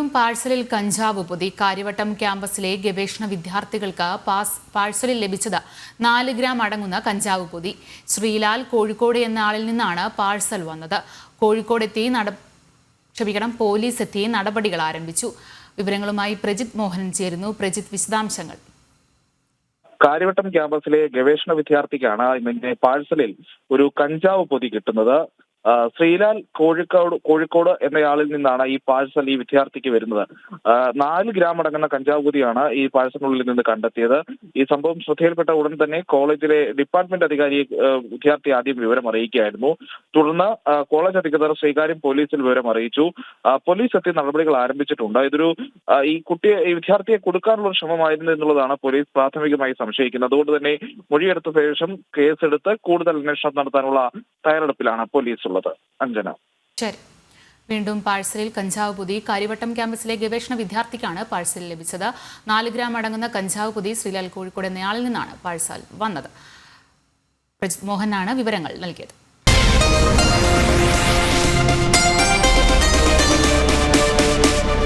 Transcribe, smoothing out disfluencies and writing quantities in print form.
വീണ്ടും പാഴ്സലിൽ കഞ്ചാവ് പൊതി. കാര്യവട്ടം ക്യാമ്പസിലെ ഗവേഷണ വിദ്യാർത്ഥികൾക്ക് പാഴ്സലിൽ ലഭിച്ചത് 4 ഗ്രാം അടങ്ങുന്ന കഞ്ചാവ് പൊതി. ശ്രീലാൽ കോഴിക്കോട് എന്ന ആളിൽ നിന്നാണ് പാഴ്സൽ വന്നത്. പോലീസ് എത്തി നടപടികൾ ആരംഭിച്ചു. വിവരങ്ങളുമായി പ്രജിത് മോഹൻ ചേരുന്നു. പ്രജിത്, വിശദാംശങ്ങൾ. കാര്യവട്ടം ക്യാമ്പസിലെ ഗവേഷണ വിദ്യാർത്ഥിക്കാണ് ഇന്ന് പാഴ്സലിൽ ഒരു കഞ്ചാവ് പൊതി കിട്ടുന്നത്. ശ്രീലാൽ കോഴിക്കോട് എന്നയാളിൽ നിന്നാണ് ഈ പാഴ്സൽ ഈ വിദ്യാർത്ഥിക്ക് വരുന്നത്. 4 ഗ്രാം അടങ്ങുന്ന കഞ്ചാവ് പൊതിയാണ് ഈ പാഴ്സലിനുള്ളിൽ നിന്ന് കണ്ടെത്തിയത്. ഈ സംഭവം ശ്രദ്ധയിൽപ്പെട്ട ഉടൻ തന്നെ കോളേജിലെ ഡിപ്പാർട്ട്മെന്റ് അധികാരിയെ വിദ്യാർത്ഥി ആദ്യം വിവരം അറിയിക്കുകയായിരുന്നു. തുടർന്ന് കോളേജ് അധികൃതർ ശ്രീകാര്യം പോലീസിൽ വിവരം അറിയിച്ചു. പോലീസ് എത്തി നടപടികൾ ആരംഭിച്ചിട്ടുണ്ട്. ഇതൊരു ഈ വിദ്യാർത്ഥിയെ കൊടുക്കാനുള്ള ശ്രമമായിരുന്നു എന്നുള്ളതാണ് പോലീസ് പ്രാഥമികമായി സംശയിക്കുന്നത്. അതുകൊണ്ട് തന്നെ മൊഴിയെടുത്ത ശേഷം കേസെടുത്ത് കൂടുതൽ അന്വേഷണം നടത്താനുള്ള തയ്യാറെടുപ്പിലാണ് പോലീസ് ഉള്ളത്. അഞ്ജന. ശരി. വീണ്ടും പാഴ്സലിൽ കഞ്ചാവ് പൊതി. കാര്യവട്ടം ക്യാമ്പസിലെ ഗവേഷണ വിദ്യാർത്ഥിക്കാണ് പാഴ്സൽ ലഭിച്ചത്. 4 ഗ്രാം അടങ്ങുന്ന കഞ്ചാവ് പൊതി ശ്രീലാൽ കോഴിക്കോട് എന്നയാളിൽ നിന്നാണ് പാഴ്സൽ വന്നത്. പ്രജിത് മോഹനാണ് വിവരങ്ങൾ നൽകിയത്.